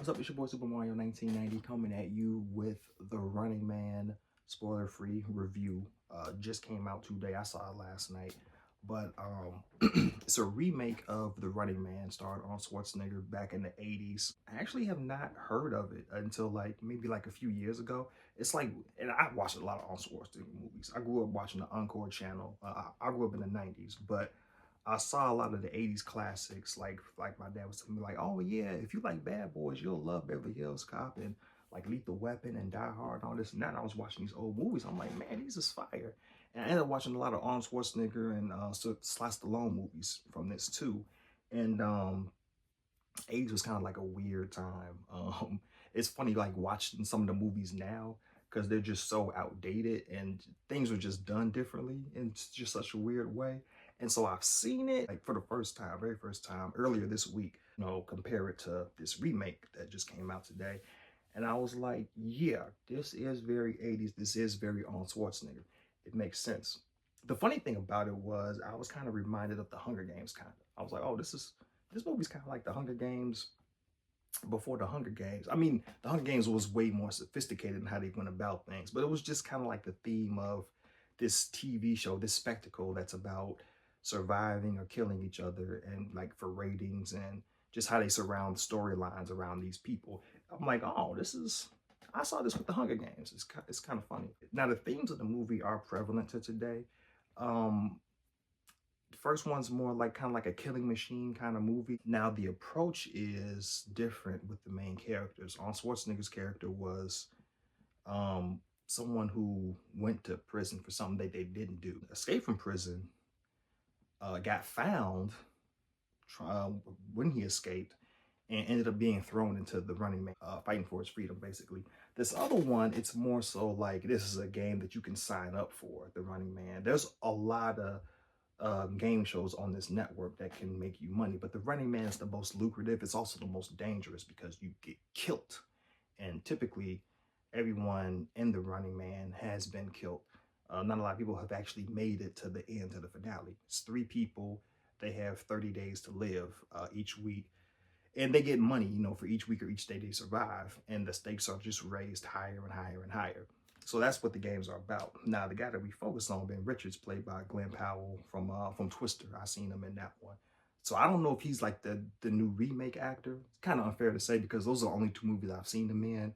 What's up? It's your boy Super Mario 1990 coming at you with the Running Man spoiler-free review. Just came out today. I saw it last night, but it's a remake of the Running Man, starred Arnold Schwarzenegger back in the 80s. I actually have not heard of it until maybe a few years ago. It's like, and I watched a lot of Arnold Schwarzenegger movies. I grew up watching the Encore channel. I grew up in the 90s, but I saw a lot of the 80s classics, like my dad was telling me, like, oh yeah, if you like Bad Boys, you'll love Beverly Hills Cop and like Lethal Weapon and Die Hard and all this and that. And I was watching these old movies. I'm like, man, these is fire. And I ended up watching a lot of Arnold Schwarzenegger and Sly Stallone movies from this too. And 80s was kind of like a weird time. It's funny like watching some of the movies now because they're just so outdated and things were just done differently in just such a weird way. And so I've seen it like for the first time, very first time earlier this week, compare it to this remake that just came out today. And I was like, yeah, this is very 80s. This is very Arnold Schwarzenegger. It makes sense. The funny thing about it was I was kind of reminded of the Hunger Games kind of. I was like, oh, this movie's kind of like the Hunger Games before the Hunger Games. I mean, the Hunger Games was way more sophisticated in how they went about things, but it was just kind of like the theme of this TV show, this spectacle that's about surviving or killing each other and like for ratings and just how they surround storylines around these people. I'm like, oh, I saw this with the Hunger Games. It's kind of funny. Now, the themes of the movie are prevalent to today. Um, the first one's more like kind of like a killing machine kind of movie. Now the approach is different with the main characters. Arnold Schwarzenegger's character was someone who went to prison for something that they didn't do. Escaped from prison, got found uh, when he escaped, and ended up being thrown into the Running Man, fighting for his freedom, basically. This other one, it's more so like this is a game that you can sign up for, the Running Man. There's a lot of game shows on this network that can make you money, but the Running Man is the most lucrative. It's also the most dangerous because you get killed, and typically everyone in the Running Man has been killed. Not a lot of people have actually made it to the end, to the finale. It's three people. They have 30 days to live each week, and they get money, for each week or each day they survive, and the stakes are just raised higher and higher and higher. So that's what the games are about. Now, the guy that we focus on, Ben Richards, played by Glenn Powell from Twister. I seen him in that one. So I don't know if he's like the new remake actor. It's kind of unfair to say because those are the only two movies I've seen him in.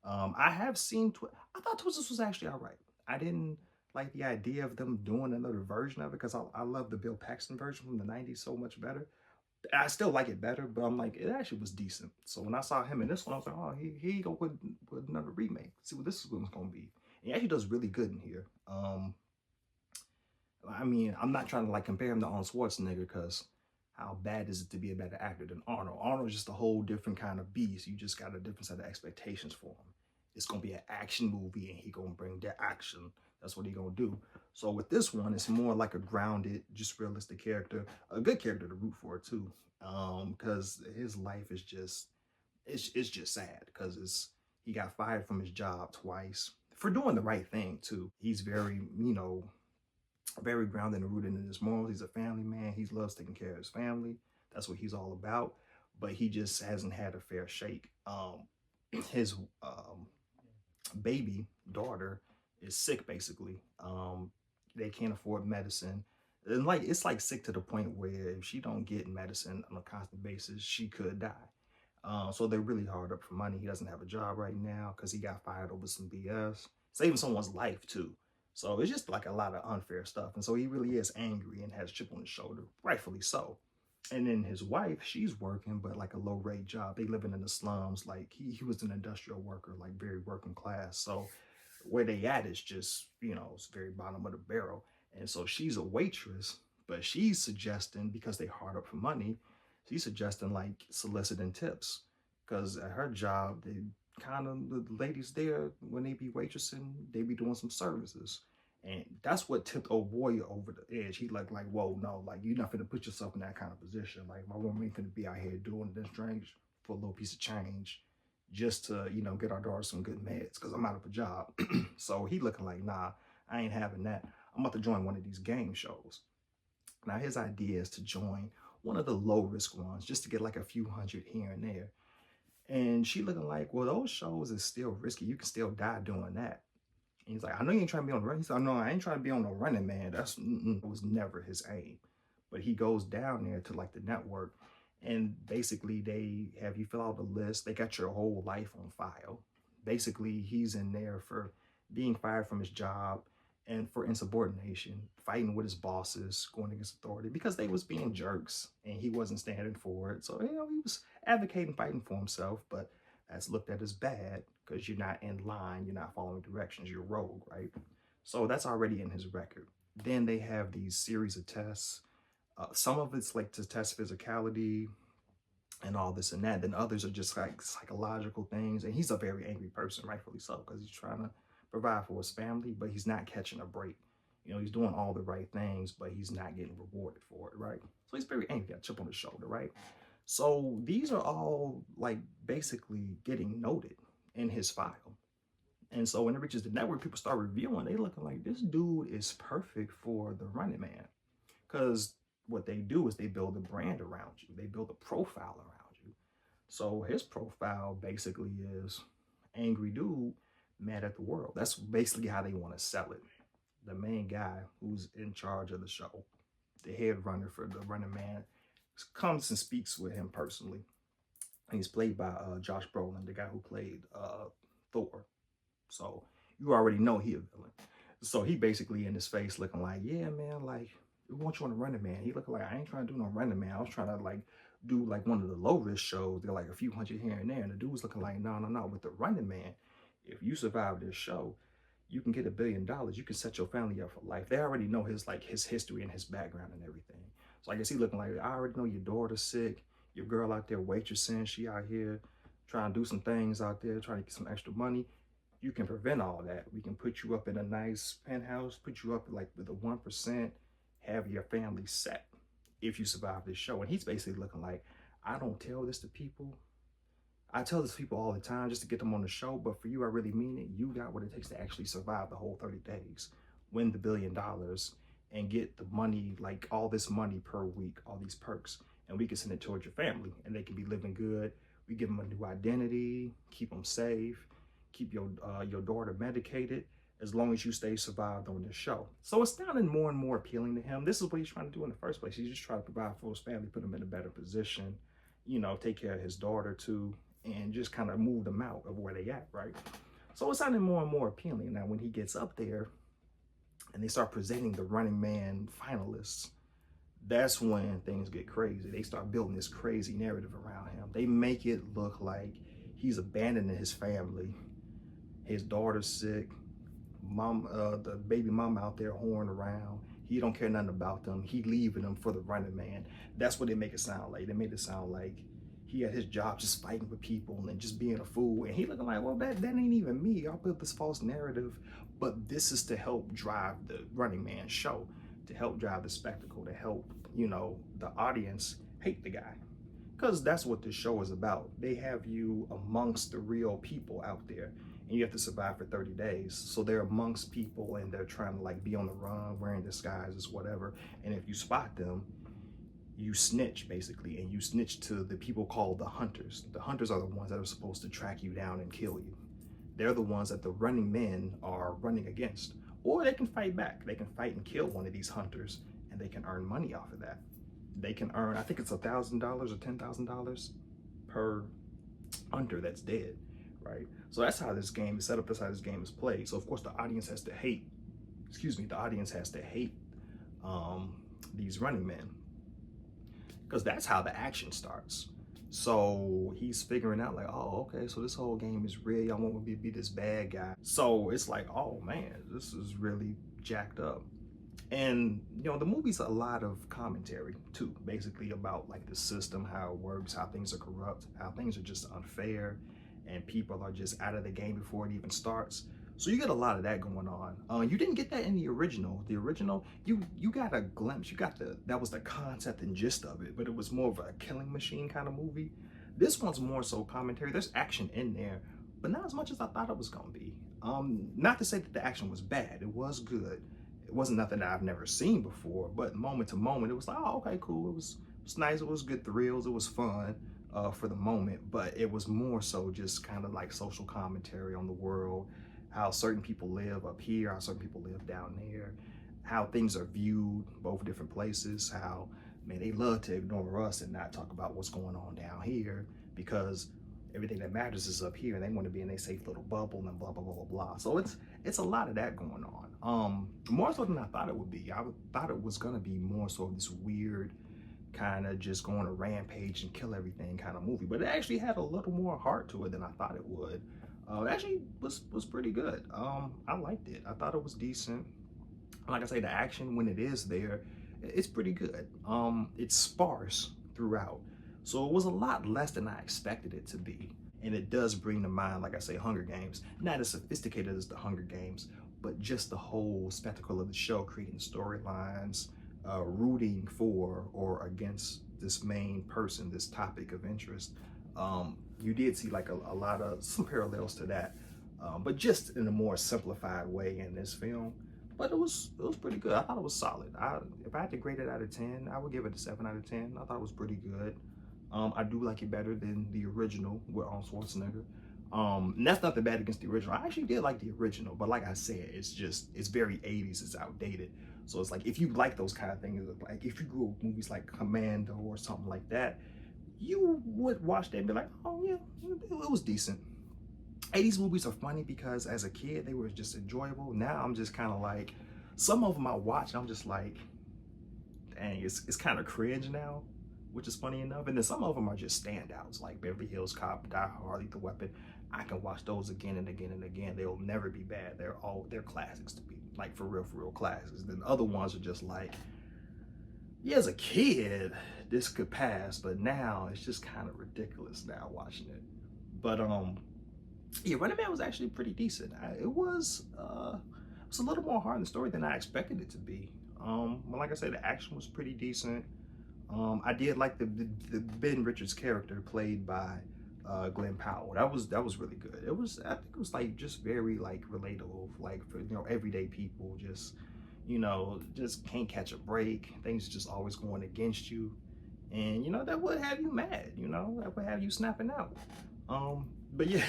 I have seen. I thought Twisters was actually all right. I didn't like the idea of them doing another version of it because I love the Bill Paxton version from the '90s so much better. I still like it better, but I'm like, it actually was decent. So when I saw him in this one, I was like, oh, he go with another remake. See what this one's gonna be. And he actually does really good in here. I mean, I'm not trying to like compare him to Arnold Schwarzenegger because how bad is it to be a better actor than Arnold? Arnold's just a whole different kind of beast. You just got a different set of expectations for him. It's gonna be an action movie, and he gonna bring the action. That's what he gonna do. So with this one, it's more like a grounded, just realistic character, a good character to root for too, because his life is just it's just sad because he got fired from his job twice for doing the right thing too. He's very very grounded and rooted in his morals. He's a family man. He loves taking care of his family. That's what he's all about. But he just hasn't had a fair shake. His baby daughter is sick basically. They can't afford medicine. And like it's like sick to the point where if she don't get medicine on a constant basis, she could die. So they're really hard up for money. He doesn't have a job right now because he got fired over some BS, saving someone's life too. So it's just like a lot of unfair stuff. And so he really is angry and has a chip on his shoulder, rightfully so. And then his wife, she's working, but like a low rate job. They living in the slums. Like he was an industrial worker, like very working class. So where they at is just, it's very bottom of the barrel. And so she's a waitress, but she's suggesting because they hard up for money, she's suggesting like soliciting tips. Because at her job, they kind of the ladies there when they be waitressing, they be doing some services. And that's what tipped old boy over the edge. He like, whoa, no, like you're not gonna put yourself in that kind of position. Like my woman ain't gonna be out here doing this drink for a little piece of change just to, get our daughter some good meds because I'm out of a job. So he looking like, nah, I ain't having that. I'm about to join one of these game shows. Now his idea is to join one of the low risk ones just to get like a few hundred here and there. And she looking like, well, those shows is still risky. You can still die doing that. And he's like, I know you ain't trying to be on the run. He's like, no, I ain't trying to be on the running man. It was never his aim. But he goes down there to like the network, and basically they have you fill out a list. They got your whole life on file. Basically, he's in there for being fired from his job and for insubordination, fighting with his bosses, going against authority because they was being jerks and he wasn't standing for it. So, he was advocating, fighting for himself, but that's looked at as bad because you're not in line, you're not following directions, you're rogue, right? So that's already in his record. Then they have these series of tests. Some of it's like to test physicality and all this and that. Then others are just like psychological things. And he's a very angry person, rightfully so, because he's trying to provide for his family, but he's not catching a break. He's doing all the right things, but he's not getting rewarded for it, right? So he's very angry, got a chip on his shoulder, right? So these are all like basically getting noted in his file. And so when it reaches the network, people start reviewing, they looking like this dude is perfect for the running man. Because what they do is they build a brand around you. They build a profile around you. So his profile basically is angry dude, mad at the world. That's basically how they want to sell it. The main guy who's in charge of the show, the head runner for the running man, comes and speaks with him personally. And he's played by Josh Brolin, the guy who played Thor. So you already know he a villain. So he basically in his face looking like, yeah, man, like, we want you on the running man. He looking like, I ain't trying to do no running man. I was trying to like do like one of the low risk shows. They're like a few hundred here and there. And the dude was looking like, no, no, no. With the running man, if you survive this show, you can get $1 billion. You can set your family up for life. They already know his history and his background and everything. So I guess he looking like, I already know your daughter's sick. Your girl out there waitressing. She out here trying to do some things out there, trying to get some extra money. You can prevent all that. We can put you up in a nice penthouse, put you up like with a 1%, have your family set if you survive this show. And he's basically looking like, I don't tell this to people. I tell this to people all the time just to get them on the show, but for you, I really mean it. You got what it takes to actually survive the whole 30 days, win the $1 billion, and get the money, like all this money per week, all these perks, and we can send it towards your family, and they can be living good. We give them a new identity, keep them safe, keep your daughter medicated, as long as you stay survived on this show. So it's sounding more and more appealing to him. This is what he's trying to do in the first place. He's just trying to provide for his family, put him in a better position, take care of his daughter too, and just kind of move them out of where they at, right? So it's sounding more and more appealing. Now, when he gets up there and they start presenting the Running Man finalists, that's when things get crazy. They start building this crazy narrative around him. They make it look like he's abandoning his family. His daughter's sick. The baby mama out there whoring around. He don't care nothing about them. He leaving them for the running man. That's what they make it sound like. They made it sound like he had his job just fighting with people and just being a fool. And he looking like, well, that ain't even me. Y'all built this false narrative. But this is to help drive the Running Man show, to help drive the spectacle, to help, the audience hate the guy. Because that's what this show is about. They have you amongst the real people out there, and you have to survive for 30 days. So they're amongst people and they're trying to like be on the run, wearing disguises, whatever. And if you spot them, you snitch basically, and you snitch to the people called the hunters. The hunters are the ones that are supposed to track you down and kill you. They're the ones that the running men are running against. Or they can fight back. They can fight and kill one of these hunters, and they can earn money off of that. They can earn, I think it's $1,000 or $10,000 per hunter that's dead, right? So that's how this game is set up. That's how this game is played. So of course the audience has to hate, the audience has to hate these running men, because that's how the action starts. So he's figuring out like, oh, okay, so this whole game is real. Y'all want me to be this bad guy. So it's like, oh man, this is really jacked up. And the movie's a lot of commentary too, basically about like the system, how it works, how things are corrupt, how things are just unfair, and people are just out of the game before it even starts. So you get a lot of that going on. You didn't get that in the original. The original, you got a glimpse. You got that was the concept and gist of it, but it was more of a killing machine kind of movie. This one's more so commentary. There's action in there, but not as much as I thought it was gonna be. Not to say that the action was bad. It was good. It wasn't nothing that I've never seen before, but moment to moment, it was like, oh, okay, cool. It was nice. It was good thrills. It was fun. for the moment, but it was more so just kind of like social commentary on the world, how certain people live up here, how certain people live down there, how things are viewed both different places, how man they love to ignore us and not talk about what's going on down here because everything that matters is up here and they want to be in a safe little bubble and blah blah blah blah blah. So it's a lot of that going on. More so than I thought it would be. Thought it was gonna be more so of this weird kind of just go on a rampage and kill everything kind of movie, but it actually had a little more heart to it than I thought it would. It actually was pretty good. I liked it. I thought it was decent. Like I say, the action when it is there, it's pretty good. It's sparse throughout, so it was a lot less than I expected it to be. And it does bring to mind, like I say, Hunger Games. Not as sophisticated as the Hunger Games, but just the whole spectacle of the show, creating storylines, rooting for or against this main person, this topic of interest. You did see like a lot of some parallels to that, but just in a more simplified way in this film. But it was pretty good. I thought it was solid. If I had to grade it out of 10, I would give it a 7 out of 10. I thought it was pretty good. I do like it better than the original with Arnold Schwarzenegger. And that's nothing bad against the original. I actually did like the original, but like I said, it's very 80s, it's outdated. So it's like, if you like those kind of things, like if you grew up with movies like Commando or something like that, you would watch that and be like, oh yeah, it was decent. 80s movies are funny because as a kid, they were just enjoyable. Now I'm just kind of like, some of them I watch, and I'm just like, dang, it's kind of cringe now, which is funny enough. And then some of them are just standouts, like Beverly Hills Cop, Die Hard, Lethal Weapon. I can watch those again and again and again. They'll never be bad. They're classics to me, like for real classics. Then other ones are just like, yeah, as a kid, this could pass, but now it's just kind of ridiculous now watching it. But yeah, Running Man was actually pretty decent. It was a little more hard in the story than I expected it to be. But like I said, the action was pretty decent. I did like the Ben Richards character played by Glenn Powell. That was really good. I think it was like just very like relatable, like for everyday people, just just can't catch a break. Things just always going against you, and that would have you mad. That would have you snapping out. But yeah,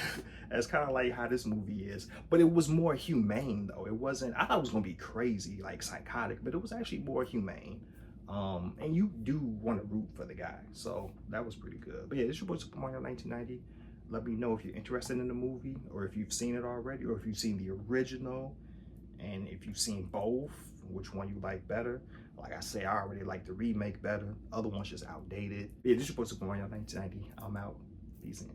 that's kind of like how this movie is. But it was more humane though. It wasn't. I thought it was gonna be crazy, like psychotic, but it was actually more humane. And you do want to root for the guy, so that was pretty good. But yeah, this is your boy Super Mario 1990. Let me know if you're interested in the movie, or if you've seen it already, or if you've seen the original, and if you've seen both, which one you like better. Like I say, I already like the remake better. Other one's just outdated. Yeah, this is your boy Super Mario 1990. I'm out. Peace in.